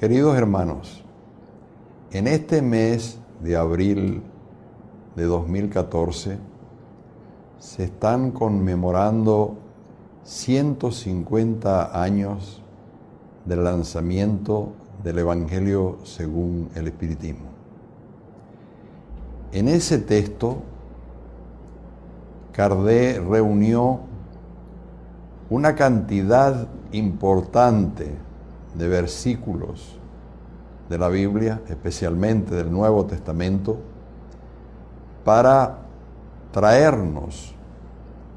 Queridos hermanos, en este mes de abril de 2014 se están conmemorando 150 años del lanzamiento del Evangelio según el Espiritismo. En ese texto, Kardec reunió una cantidad importante de versículos de la Biblia, especialmente del Nuevo Testamento, para traernos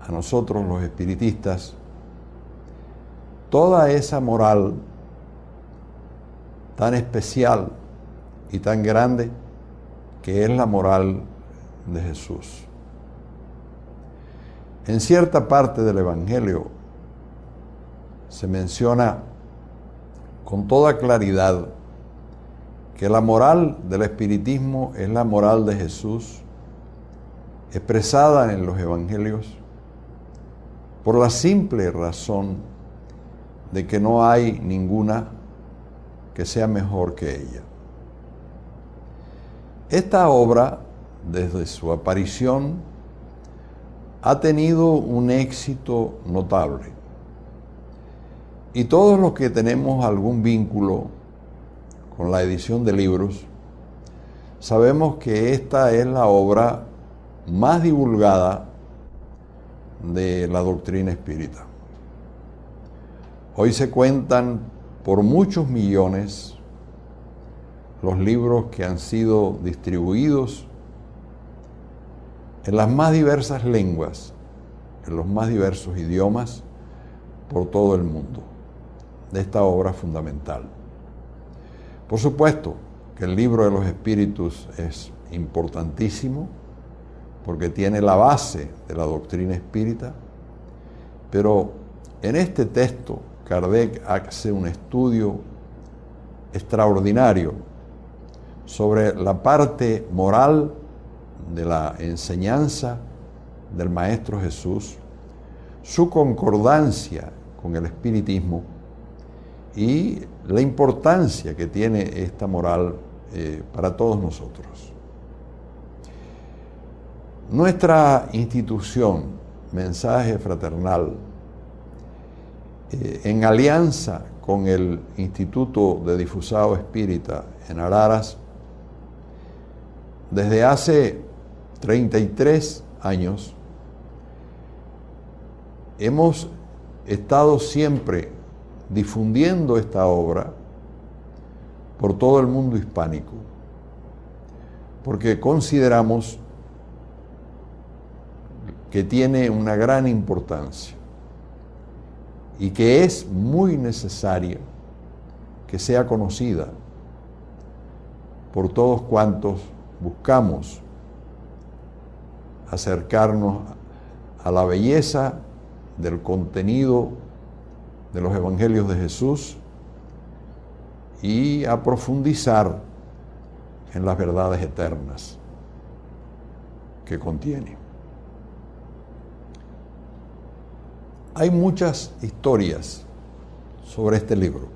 a nosotros los espiritistas toda esa moral tan especial y tan grande que es la moral de Jesús. En cierta parte del Evangelio se menciona con toda claridad que la moral del espiritismo es la moral de Jesús, expresada en los Evangelios, por la simple razón de que no hay ninguna que sea mejor que ella. Esta obra, desde su aparición, ha tenido un éxito notable. Y todos los que tenemos algún vínculo con la edición de libros, sabemos que esta es la obra más divulgada de la doctrina espírita. Hoy se cuentan por muchos millones los libros que han sido distribuidos en las más diversas lenguas, en los más diversos idiomas, por todo el mundo, de esta obra fundamental. Por supuesto que el libro de los espíritus es importantísimo, porque tiene la base de la doctrina espírita, pero en este texto Kardec hace un estudio extraordinario sobre la parte moral de la enseñanza del Maestro Jesús, su concordancia con el espiritismo y la importancia que tiene esta moral para todos nosotros. Nuestra institución, Mensaje Fraternal, en alianza con el Instituto de Difusado Espírita en Araras, desde hace 33 años, hemos estado siempre difundiendo esta obra por todo el mundo hispánico, porque consideramos que tiene una gran importancia y que es muy necesaria que sea conocida por todos cuantos buscamos acercarnos a la belleza del contenido de los Evangelios de Jesús y a profundizar en las verdades eternas que contiene. Hay muchas historias sobre este libro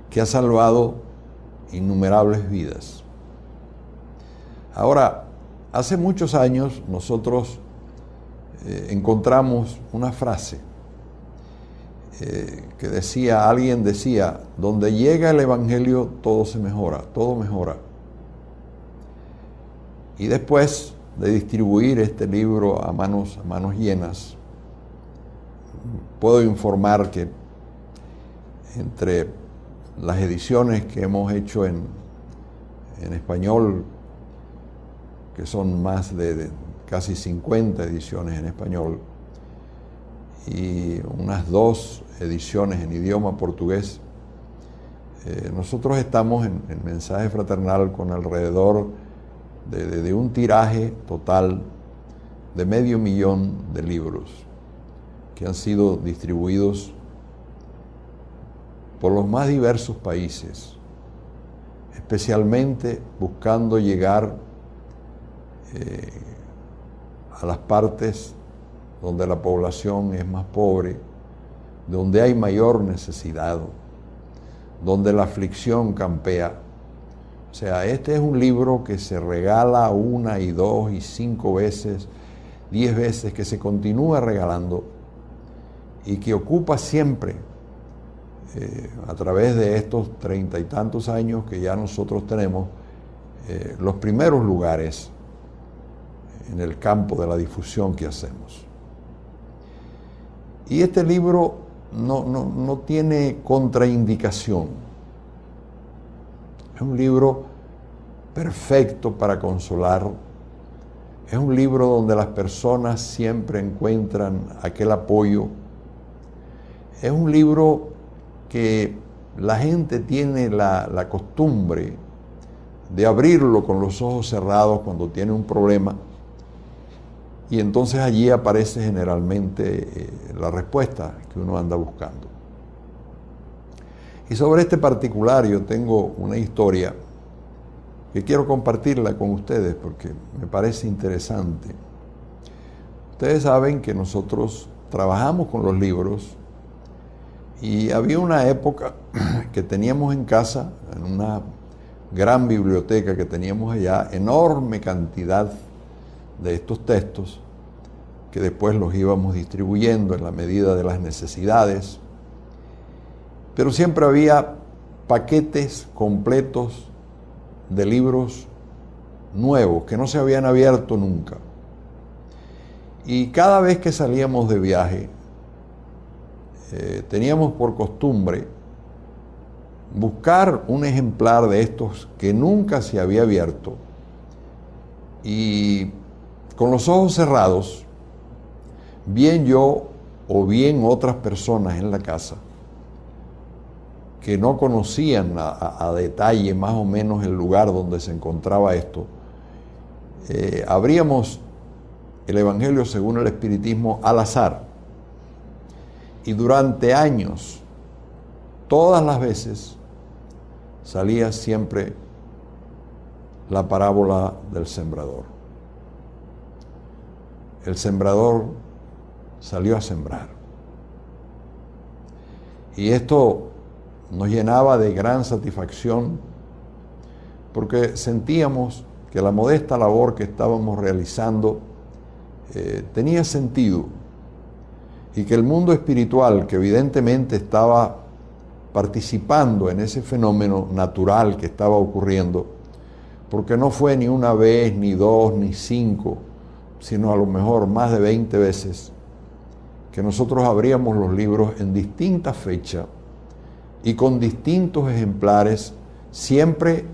que ha salvado innumerables vidas. Ahora, hace muchos años nosotros encontramos una frase que decía, alguien decía, donde llega el Evangelio todo se mejora, todo mejora. Y después de distribuir este libro a manos llenas, puedo informar que entre las ediciones que hemos hecho en español, que son más de casi 50 ediciones en español, y unas 2 ediciones en idioma portugués, nosotros estamos en Mensaje Fraternal con alrededor de un tiraje total de 500.000 de libros que han sido distribuidos por los más diversos países, especialmente buscando llegar a las partes donde la población es más pobre, donde hay mayor necesidad, donde la aflicción campea. O sea, este es un libro que se regala 1 y 2 y 5 veces, 10 veces, que se continúa regalando y que ocupa siempre, a través de estos 30 y tantos años que ya nosotros tenemos, los primeros lugares en el campo de la difusión que hacemos. Y este libro no tiene contraindicación. Es un libro perfecto para consolar. Es un libro donde las personas siempre encuentran aquel apoyo. Es un libro que la gente tiene la costumbre de abrirlo con los ojos cerrados cuando tiene un problema, y entonces allí aparece generalmente la respuesta que uno anda buscando. Y sobre este particular yo tengo una historia que quiero compartirla con ustedes porque me parece interesante. Ustedes saben que nosotros trabajamos con los libros y había una época que teníamos en casa, en una gran biblioteca que teníamos allá, enorme cantidad de estos textos que después los íbamos distribuyendo en la medida de las necesidades, pero siempre había paquetes completos de libros nuevos que no se habían abierto nunca. Y cada vez que salíamos de viaje, teníamos por costumbre buscar un ejemplar de estos que nunca se había abierto y con los ojos cerrados, bien yo o bien otras personas en la casa que no conocían a detalle más o menos el lugar donde se encontraba esto, abríamos el Evangelio según el Espiritismo al azar. Y durante años, todas las veces, salía siempre la parábola del sembrador. El sembrador salió a sembrar. Y esto nos llenaba de gran satisfacción porque sentíamos que la modesta labor que estábamos realizando tenía sentido y que el mundo espiritual, que evidentemente estaba participando en ese fenómeno natural que estaba ocurriendo, porque no fue ni una vez, ni 2, ni 5, sino a lo mejor más de 20 veces, que nosotros abríamos los libros en distintas fechas y con distintos ejemplares, siempre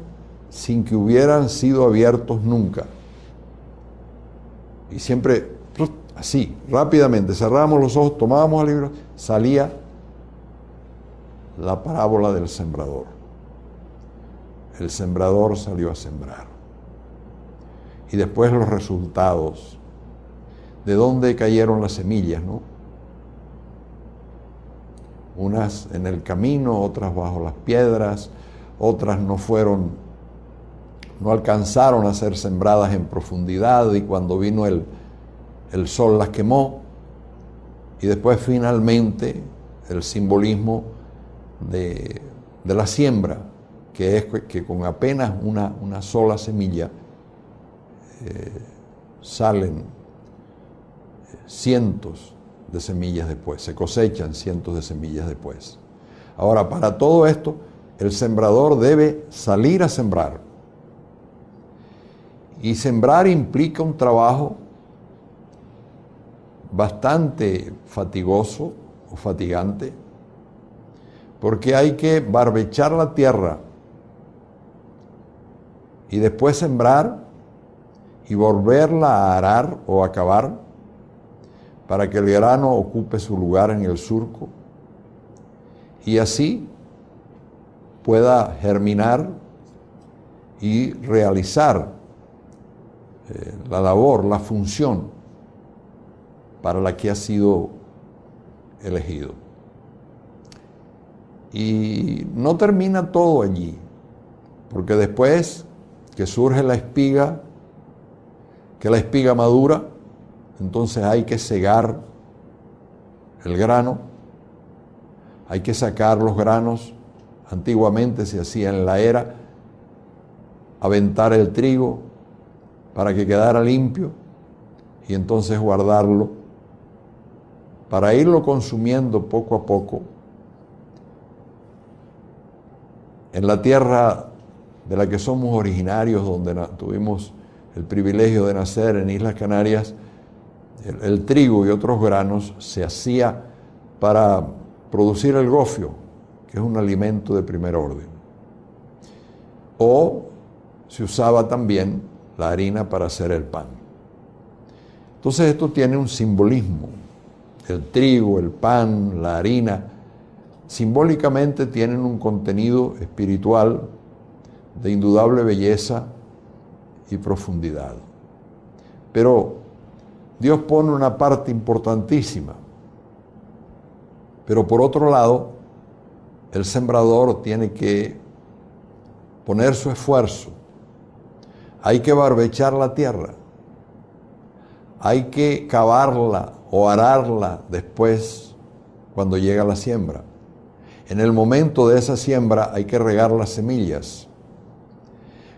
sin que hubieran sido abiertos nunca. Y siempre así, rápidamente, cerrábamos los ojos, tomábamos el libro, salía la parábola del sembrador. El sembrador salió a sembrar. Y después los resultados, de dónde cayeron las semillas, ¿no? Unas en el camino, otras bajo las piedras, otras no alcanzaron a ser sembradas en profundidad y cuando vino el sol las quemó. Y después finalmente el simbolismo de la siembra, que es que con apenas una sola semilla salen cientos de semillas después, se cosechan cientos de semillas después. Ahora, para todo esto, el sembrador debe salir a sembrar. Y sembrar implica un trabajo bastante fatigoso o fatigante, porque hay que barbechar la tierra y después sembrar y volverla a arar o a cavar para que el grano ocupe su lugar en el surco y así pueda germinar y realizar la labor, la función para la que ha sido elegido. Y no termina todo allí, porque después que surge la espiga, que la espiga madura, entonces hay que segar el grano, hay que sacar los granos antiguamente se hacía en la era, aventar el trigo para que quedara limpio y entonces guardarlo para irlo consumiendo poco a poco. En la tierra de la que somos originarios, donde tuvimos el privilegio de nacer en Islas Canarias, el trigo y otros granos se hacía para producir el gofio, que es un alimento de primer orden. O se usaba también la harina para hacer el pan. Entonces esto tiene un simbolismo. El trigo, el pan, la harina, simbólicamente tienen un contenido espiritual de indudable belleza y profundidad. Pero Dios pone una parte importantísima. Pero por otro lado, el sembrador tiene que poner su esfuerzo. Hay que barbechar la tierra. Hay que cavarla o ararla después cuando llega la siembra. En el momento de esa siembra hay que regar las semillas.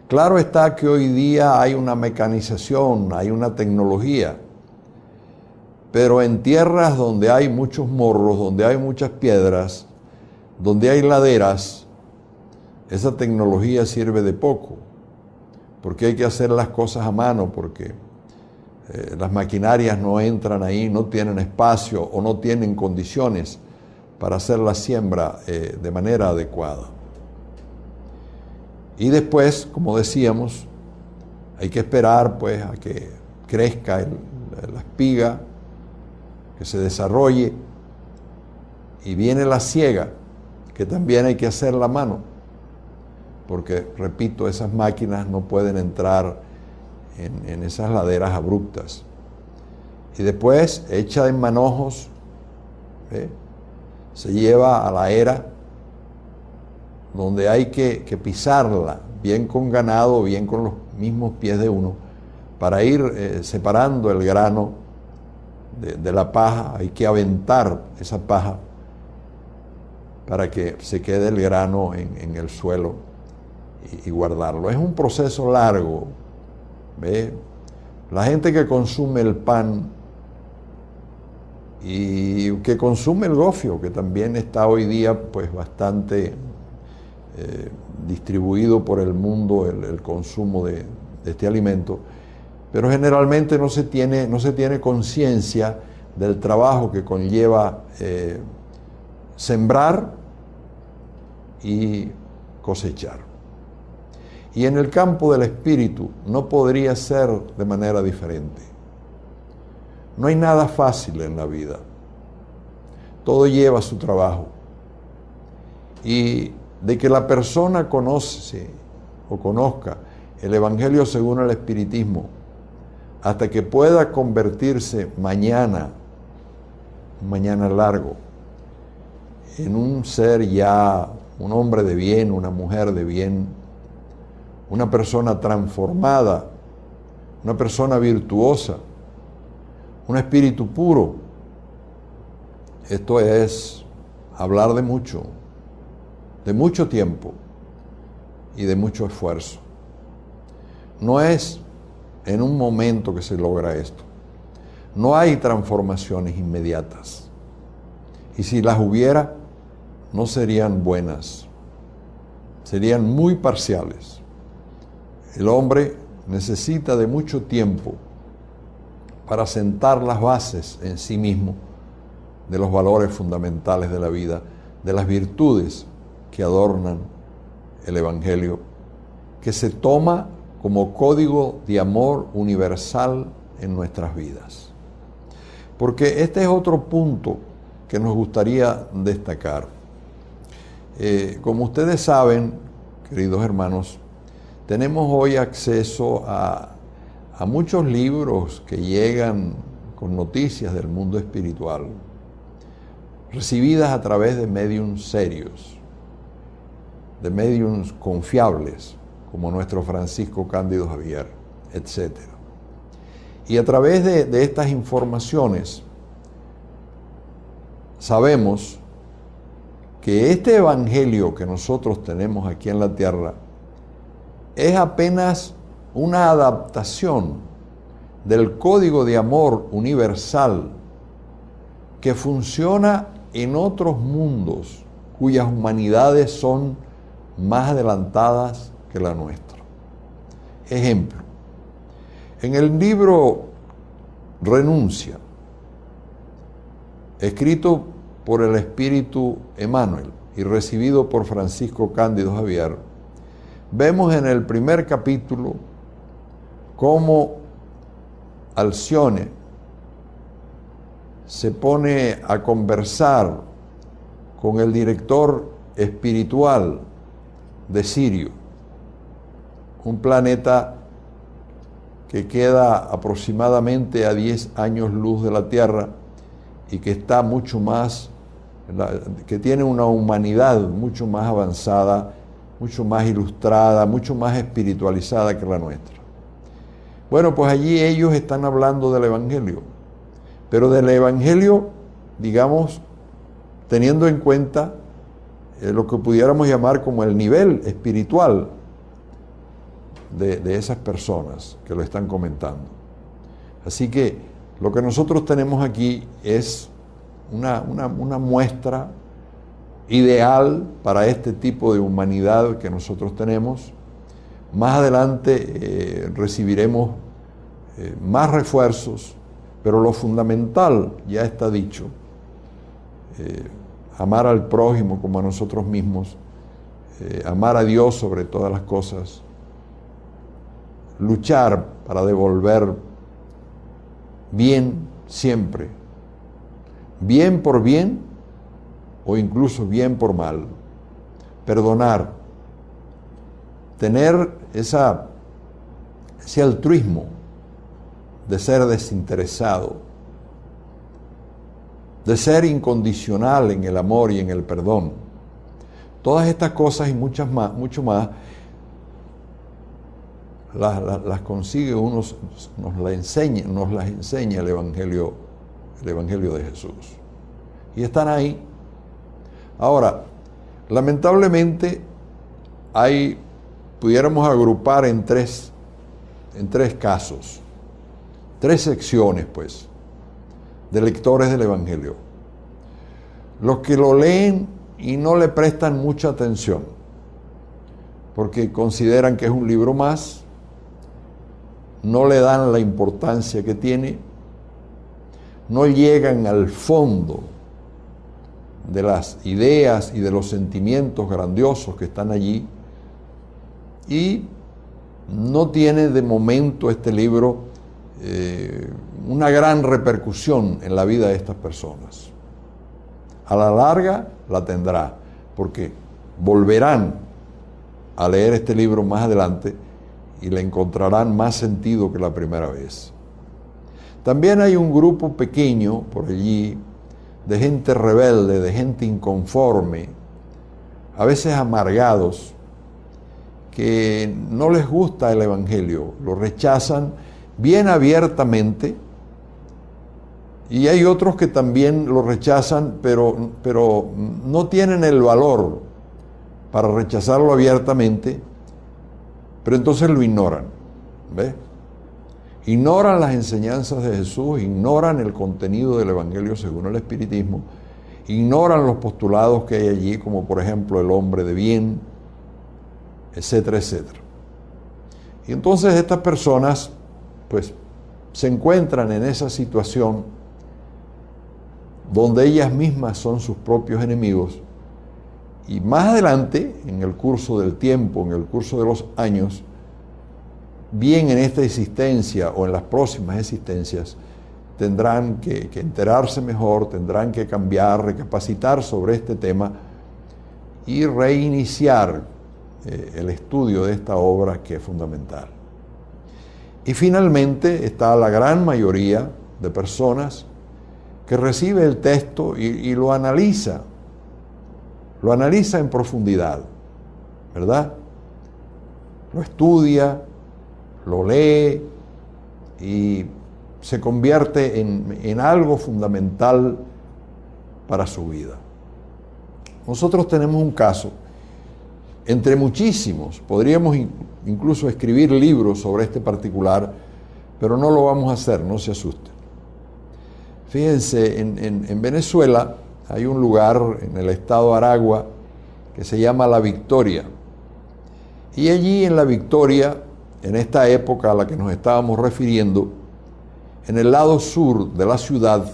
Claro está que hoy día hay una mecanización, hay una tecnología, pero en tierras donde hay muchos morros, donde hay muchas piedras, donde hay laderas, esa tecnología sirve de poco, porque hay que hacer las cosas a mano, porque las maquinarias no entran ahí, no tienen espacio o no tienen condiciones para hacer la siembra de manera adecuada. Y después, como decíamos, hay que esperar pues a que crezca la espiga, que se desarrolle, y viene la siega, que también hay que hacerla a mano, porque, repito, esas máquinas no pueden entrar en esas laderas abruptas. Y después, hecha en manojos, se lleva a la era donde hay que pisarla, bien con ganado, bien con los mismos pies de uno, para ir separando el grano de la paja. Hay que aventar esa paja para que se quede el grano en el suelo y guardarlo. Es un proceso largo. ¿Ve? La gente que consume el pan y que consume el gofio, que también está hoy día pues bastante distribuido por el mundo el consumo de este alimento, pero generalmente no se tiene conciencia del trabajo que conlleva sembrar y cosechar. Y en el campo del espíritu no podría ser de manera diferente. No hay nada fácil en la vida. Todo lleva su trabajo. Y de que la persona conoce o conozca el Evangelio según el Espiritismo, hasta que pueda convertirse mañana largo, en un ser ya, un hombre de bien, una mujer de bien, una persona transformada, una persona virtuosa, un espíritu puro. Esto es hablar de mucho tiempo y de mucho esfuerzo. No es en un momento que se logra esto. No hay transformaciones inmediatas. Y si las hubiera, no serían buenas. Serían muy parciales. El hombre necesita de mucho tiempo para sentar las bases en sí mismo de los valores fundamentales de la vida, de las virtudes que adornan el Evangelio, que se toma como código de amor universal en nuestras vidas. Porque este es otro punto que nos gustaría destacar. Como ustedes saben, queridos hermanos, tenemos hoy acceso a muchos libros que llegan con noticias del mundo espiritual, recibidas a través de médiums serios, de médiums confiables, como nuestro Francisco Cándido Javier, etc. Y a través de estas informaciones sabemos que este evangelio que nosotros tenemos aquí en la tierra es apenas una adaptación del código de amor universal que funciona en otros mundos cuyas humanidades son más adelantadas que la nuestra. Ejemplo, en el libro Renuncia, escrito por el Espíritu Emmanuel y recibido por Francisco Cándido Javier, vemos en el primer capítulo cómo Alcione se pone a conversar con el director espiritual de Sirio, un planeta que queda aproximadamente a 10 años luz de la Tierra y que está mucho más, que tiene una humanidad mucho más avanzada, mucho más ilustrada, mucho más espiritualizada que la nuestra. Bueno, pues allí ellos están hablando del Evangelio, pero del Evangelio, digamos, teniendo en cuenta lo que pudiéramos llamar como el nivel espiritual de esas personas que lo están comentando. Así que lo que nosotros tenemos aquí es una muestra ideal para este tipo de humanidad que nosotros tenemos. Más adelante recibiremos más refuerzos, pero lo fundamental ya está dicho. Amar al prójimo como a nosotros mismos, amar a Dios sobre todas las cosas, luchar para devolver bien siempre, bien por bien o incluso bien por mal, perdonar, tener ese altruismo de ser desinteresado, de ser incondicional en el amor y en el perdón. Todas estas cosas y mucho más, las consigue uno, nos las enseña el Evangelio de Jesús. Y están ahí. Ahora, lamentablemente, pudiéramos agrupar en tres casos, tres secciones, pues, de lectores del Evangelio. Los que lo leen y no le prestan mucha atención, porque consideran que es un libro más, no le dan la importancia que tiene, no llegan al fondo de las ideas y de los sentimientos grandiosos que están allí, y no tiene de momento este libro una gran repercusión en la vida de estas personas. A la larga la tendrá, porque volverán a leer este libro más adelante y le encontrarán más sentido que la primera vez. También hay un grupo pequeño por allí de gente rebelde, de gente inconforme, a veces amargados, que no les gusta el Evangelio, lo rechazan bien abiertamente, y hay otros que también lo rechazan, pero no tienen el valor para rechazarlo abiertamente, pero entonces lo ignoran, ¿ves? Ignoran las enseñanzas de Jesús, ignoran el contenido del Evangelio según el Espiritismo, ignoran los postulados que hay allí, como por ejemplo el hombre de bien, etcétera, etcétera. Y entonces estas personas, pues, se encuentran en esa situación donde ellas mismas son sus propios enemigos, y más adelante, en el curso del tiempo, en el curso de los años, bien en esta existencia o en las próximas existencias, tendrán que enterarse mejor, tendrán que cambiar, recapacitar sobre este tema y reiniciar el estudio de esta obra que es fundamental. Y finalmente está la gran mayoría de personas que recibe el texto y lo analiza en profundidad, ¿verdad? Lo estudia, lo lee y se convierte en algo fundamental para su vida. nosotros tenemos un caso, entre muchísimos, podríamos incluso escribir libros sobre este particular, pero no lo vamos a hacer, no se asusten. Fíjense, en Venezuela hay un lugar en el estado Aragua que se llama La Victoria. Y allí en La Victoria, en esta época a la que nos estábamos refiriendo, en el lado sur de la ciudad,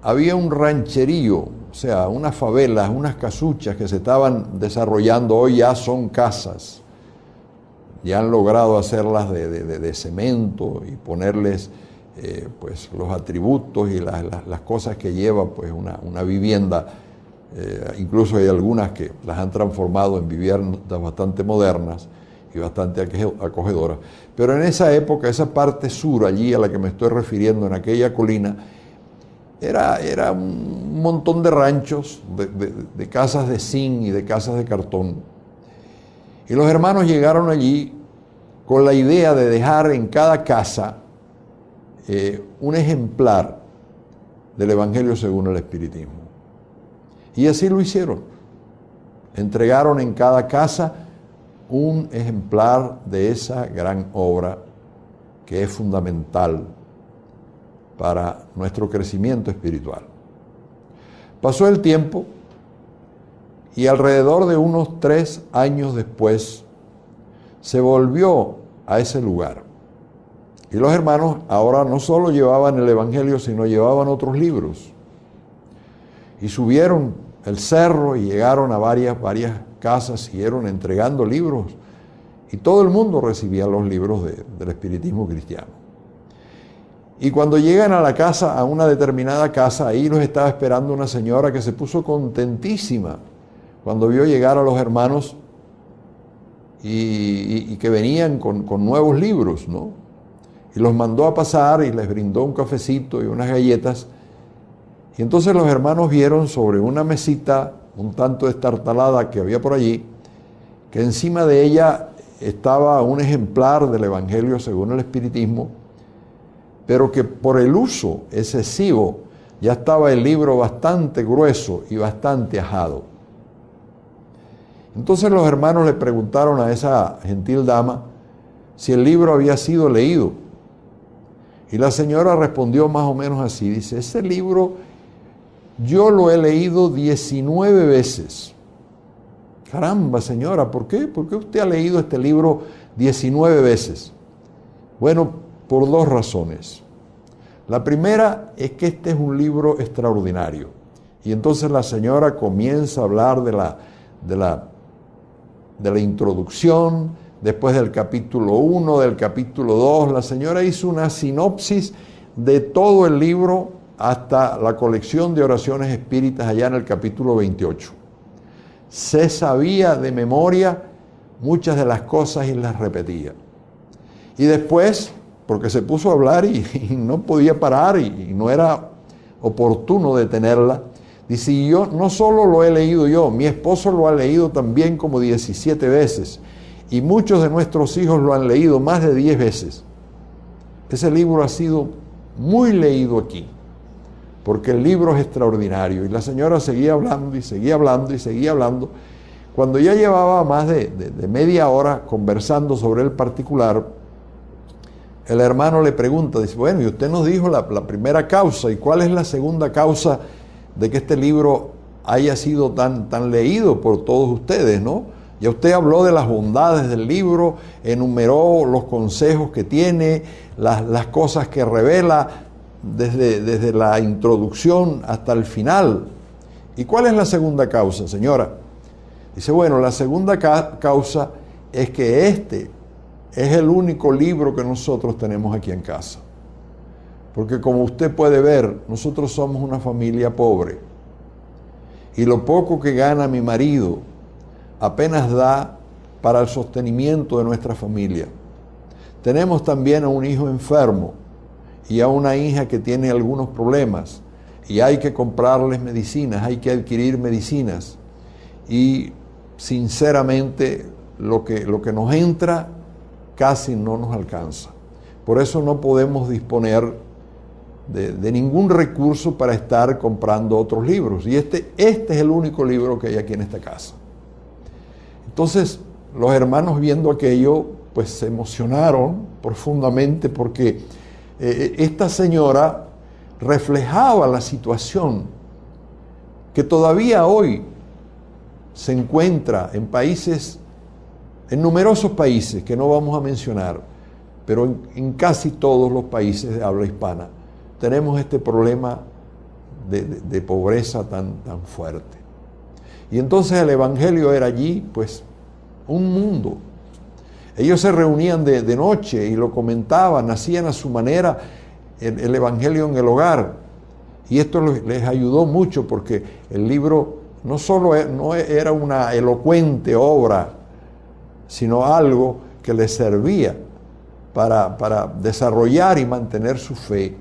había un rancherío, o sea, unas favelas, unas casuchas que se estaban desarrollando. Hoy ya son casas, ya han logrado hacerlas de cemento y ponerles pues los atributos y las cosas que lleva pues una vivienda. Incluso hay algunas que las han transformado en viviendas bastante modernas y bastante acogedoras. Pero en esa época, esa parte sur allí a la que me estoy refiriendo, en aquella colina, era un montón de ranchos, de casas de zinc y de casas de cartón. Y los hermanos llegaron allí con la idea de dejar en cada casa un ejemplar del Evangelio según el Espiritismo. Y así lo hicieron. Entregaron en cada casa un ejemplar de esa gran obra que es fundamental para nuestro crecimiento espiritual. Pasó el tiempo y alrededor de unos 3 años después se volvió a ese lugar. Y los hermanos ahora no solo llevaban el Evangelio, sino llevaban otros libros. Y subieron el cerro y llegaron a varias casas, siguieron entregando libros. Y todo el mundo recibía los libros del espiritismo cristiano. Y cuando llegan a la casa, a una determinada casa, ahí los estaba esperando una señora que se puso contentísima cuando vio llegar a los hermanos y que venían con nuevos libros, ¿no? Y los mandó a pasar y les brindó un cafecito y unas galletas. Y entonces los hermanos vieron sobre una mesita un tanto destartalada que había por allí, que encima de ella estaba un ejemplar del Evangelio según el Espiritismo, pero que por el uso excesivo ya estaba el libro bastante grueso y bastante ajado. Entonces los hermanos le preguntaron a esa gentil dama si el libro había sido leído. Y la señora respondió más o menos así, dice: ese libro yo lo he leído 19 veces. Caramba, señora, ¿por qué? ¿Por qué usted ha leído este libro 19 veces? Bueno, por 2 razones. La primera es que este es un libro extraordinario. Y entonces la señora comienza a hablar de la introducción, después del capítulo 1, del capítulo 2. La señora hizo una sinopsis de todo el libro hasta la colección de oraciones espíritas allá en el capítulo 28. Se sabía de memoria muchas de las cosas y las repetía. Y después, porque se puso a hablar y no podía parar y no era oportuno detenerla, dice: y yo no solo lo he leído yo, mi esposo lo ha leído también como 17 veces y muchos de nuestros hijos lo han leído más de 10 veces. Ese libro ha sido muy leído aquí, porque el libro es extraordinario. Y la señora seguía hablando y seguía hablando y seguía hablando. Cuando ya llevaba más de media hora conversando sobre el particular, el hermano le pregunta, dice: bueno, y usted nos dijo la primera causa, ¿y cuál es la segunda causa de que este libro haya sido tan leído por todos ustedes, no? Ya usted habló de las bondades del libro, enumeró los consejos que tiene, las cosas que revela desde la introducción hasta el final. ¿Y cuál es la segunda causa, señora? Dice: bueno, la segunda causa es que este es el único libro que nosotros tenemos aquí en casa. Porque como usted puede ver, nosotros somos una familia pobre. Y lo poco que gana mi marido apenas da para el sostenimiento de nuestra familia. Tenemos también a un hijo enfermo y a una hija que tiene algunos problemas y hay que comprarles medicinas, hay que adquirir medicinas. Y sinceramente lo que nos entra casi no nos alcanza. Por eso no podemos disponer de ningún recurso para estar comprando otros libros. Y este es el único libro que hay aquí en esta casa. Entonces, los hermanos viendo aquello, pues se emocionaron profundamente porque esta señora reflejaba la situación que todavía hoy se encuentra en países, en numerosos países que no vamos a mencionar, pero en casi todos los países de habla hispana tenemos este problema de pobreza tan fuerte. Y entonces el evangelio era allí, pues, un mundo. Ellos se reunían de noche y lo comentaban, hacían a su manera el evangelio en el hogar. Y esto les ayudó mucho porque el libro no solo no era una elocuente obra, sino algo que les servía para desarrollar y mantener su fe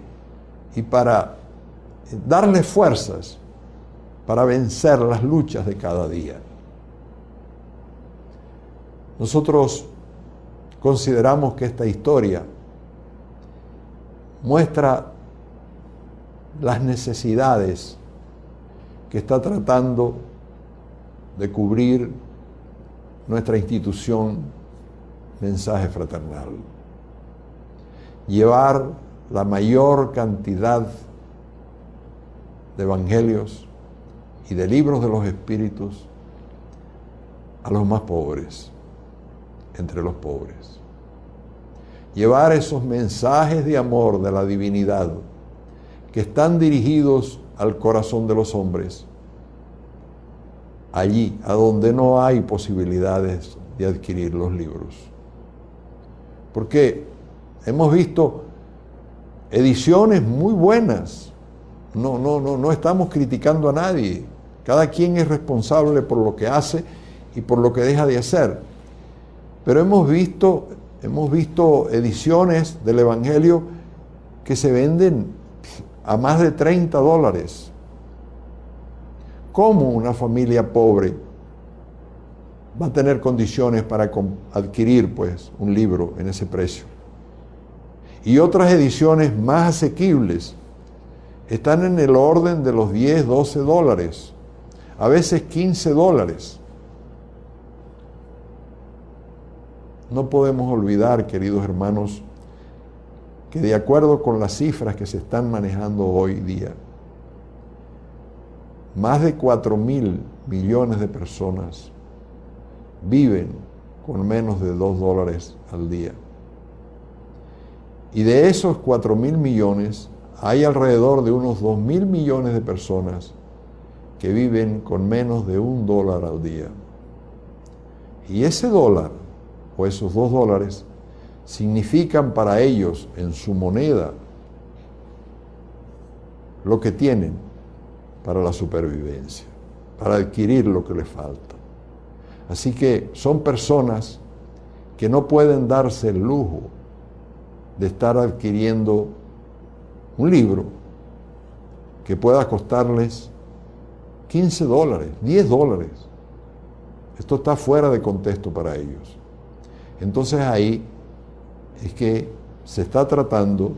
y para darles fuerzas para vencer las luchas de cada día. Nosotros consideramos que esta historia muestra las necesidades que está tratando de cubrir nuestra institución Mensaje Fraternal. Llevar la mayor cantidad de evangelios y de libros de los espíritus a los más pobres, entre los pobres. Llevar esos mensajes de amor de la divinidad que están dirigidos al corazón de los hombres, allí, a donde no hay posibilidades de adquirir los libros. Porque hemos visto ediciones muy buenas. No estamos criticando a nadie. Cada quien es responsable por lo que hace y por lo que deja de hacer. Pero hemos visto ediciones del Evangelio que se venden a más de $30. ¿Cómo una familia pobre va a tener condiciones para adquirir, pues, un libro en ese precio? Y otras ediciones más asequibles están en el orden de los $10, $12, a veces $15. No podemos olvidar, queridos hermanos, que de acuerdo con las cifras que se están manejando hoy día, más de 4.000 millones de personas viven con menos de $2 al día. Y de esos 4.000 millones, hay alrededor de unos 2.000 millones de personas que viven con menos de $1 al día. Y ese dólar, o esos $2, significan para ellos, en su moneda, lo que tienen para la supervivencia, para adquirir lo que les falta. Así que son personas que no pueden darse el lujo de estar adquiriendo un libro que pueda costarles $15, $10. Esto está fuera de contexto para ellos. Entonces ahí es que se está tratando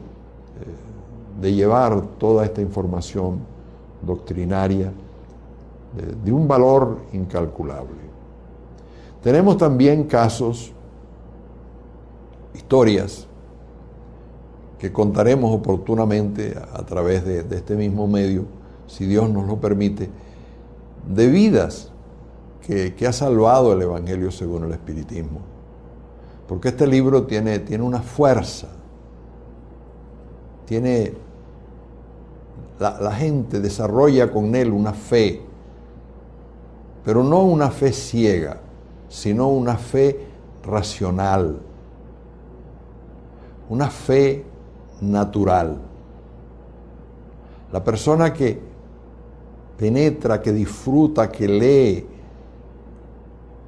de llevar toda esta información doctrinaria de un valor incalculable. Tenemos también casos, historias, que contaremos oportunamente a través de este mismo medio, si Dios nos lo permite, de vidas que ha salvado el Evangelio según el Espiritismo. Porque este libro tiene una fuerza, la gente desarrolla con él una fe, pero no una fe ciega, sino una fe racional, una fe natural. La persona que penetra, que disfruta, que lee,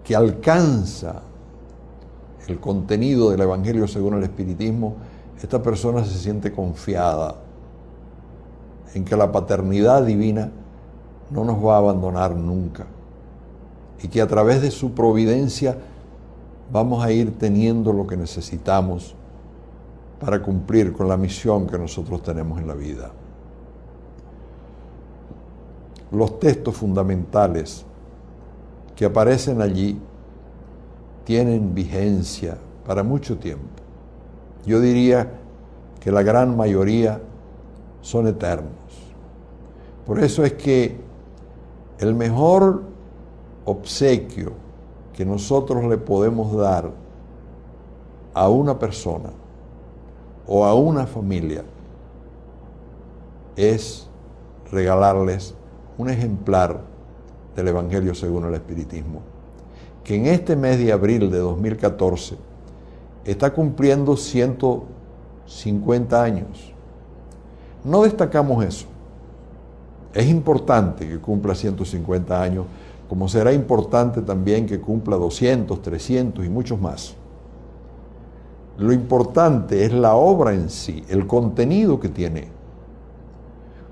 que alcanza el contenido del Evangelio según el Espiritismo, esta persona se siente confiada en que la paternidad divina no nos va a abandonar nunca y que a través de su providencia vamos a ir teniendo lo que necesitamos para cumplir con la misión que nosotros tenemos en la vida. Los textos fundamentales que aparecen allí tienen vigencia para mucho tiempo. Yo diría que la gran mayoría son eternos. Por eso es que el mejor obsequio que nosotros le podemos dar a una persona o a una familia es regalarles un ejemplar del Evangelio según el Espiritismo, que en este mes de abril de 2014 está cumpliendo 150 años. No destacamos eso. Es importante que cumpla 150 años, como será importante también que cumpla 200, 300 y muchos más. Lo importante es la obra en sí, el contenido que tiene.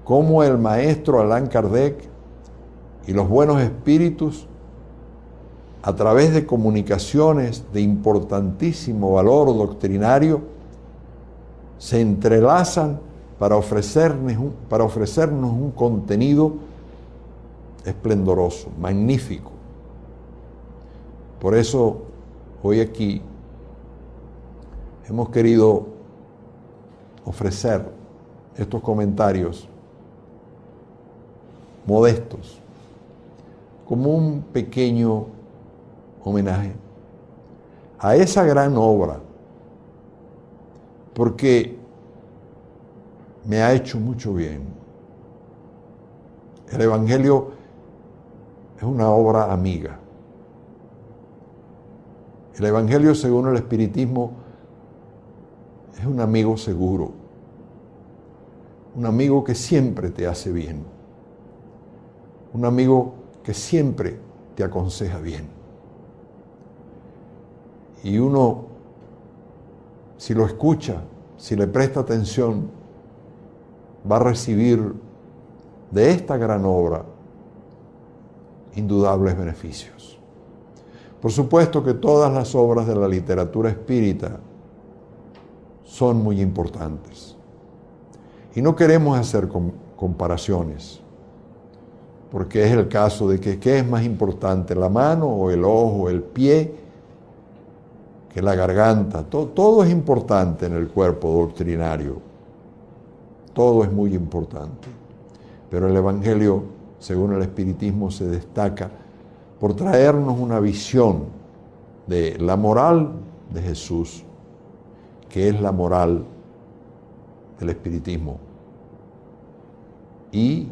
Cómo el maestro Allan Kardec y los buenos espíritus, a través de comunicaciones de importantísimo valor doctrinario, se entrelazan para ofrecernos un contenido esplendoroso, magnífico. Por eso, hoy aquí hemos querido ofrecer estos comentarios modestos como un pequeño homenaje a esa gran obra, porque me ha hecho mucho bien. El Evangelio es una obra amiga. El Evangelio según el Espiritismo es un amigo seguro, un amigo que siempre te hace bien, un amigo que siempre te aconseja bien. Y uno, si lo escucha, si le presta atención, va a recibir de esta gran obra indudables beneficios. Por supuesto que todas las obras de la literatura espírita son muy importantes. Y no queremos hacer comparaciones, porque es el caso de que ¿qué es más importante, la mano o el ojo, el pie, que la garganta? Todo es importante en el cuerpo doctrinario. Todo es muy importante. Pero el Evangelio, según el Espiritismo, se destaca por traernos una visión de la moral de Jesús, que es la moral del Espiritismo. Y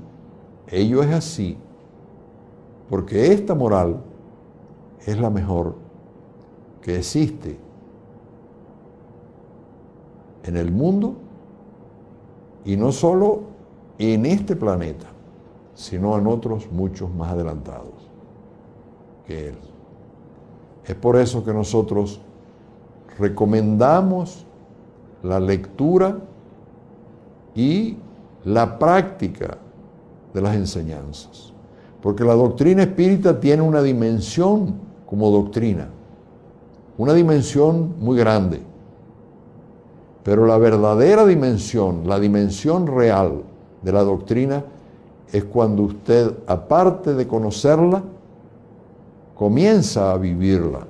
ello es así, porque esta moral es la mejor que existe en el mundo, y no solo en este planeta, sino en otros muchos más adelantados que él. Es por eso que nosotros recomendamos la lectura y la práctica de las enseñanzas, porque la doctrina espírita tiene una dimensión como doctrina, una dimensión muy grande, pero la verdadera dimensión, la dimensión real de la doctrina es cuando usted, aparte de conocerla, comienza a vivirla.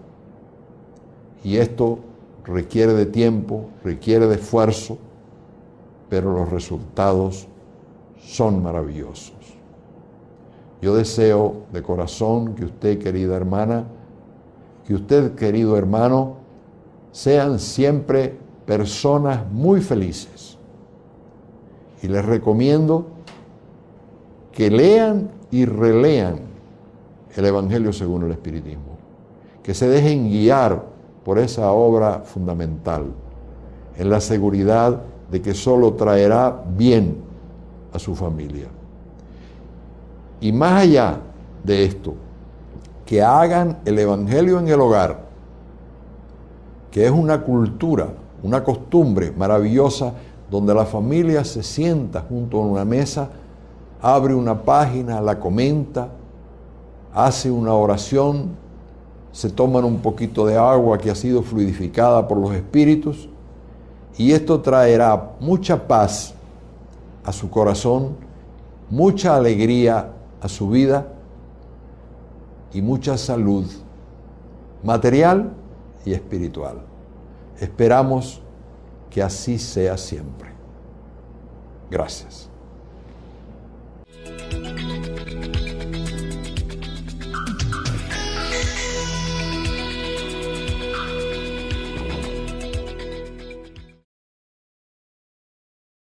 Y esto requiere de tiempo, requiere de esfuerzo, pero los resultados son maravillosos. Yo deseo de corazón que usted, querida hermana, que usted, querido hermano, sean siempre personas muy felices. Y les recomiendo que lean y relean el Evangelio según el Espiritismo, que se dejen guiar por esa obra fundamental, en la seguridad de que solo traerá bien a su familia. Y más allá de esto, que hagan el Evangelio en el hogar, que es una cultura, una costumbre maravillosa, donde la familia se sienta junto a una mesa, abre una página, la comenta, hace una oración, se toman un poquito de agua que ha sido fluidificada por los espíritus y esto traerá mucha paz a su corazón, mucha alegría a su vida y mucha salud material y espiritual. Esperamos que así sea siempre. Gracias.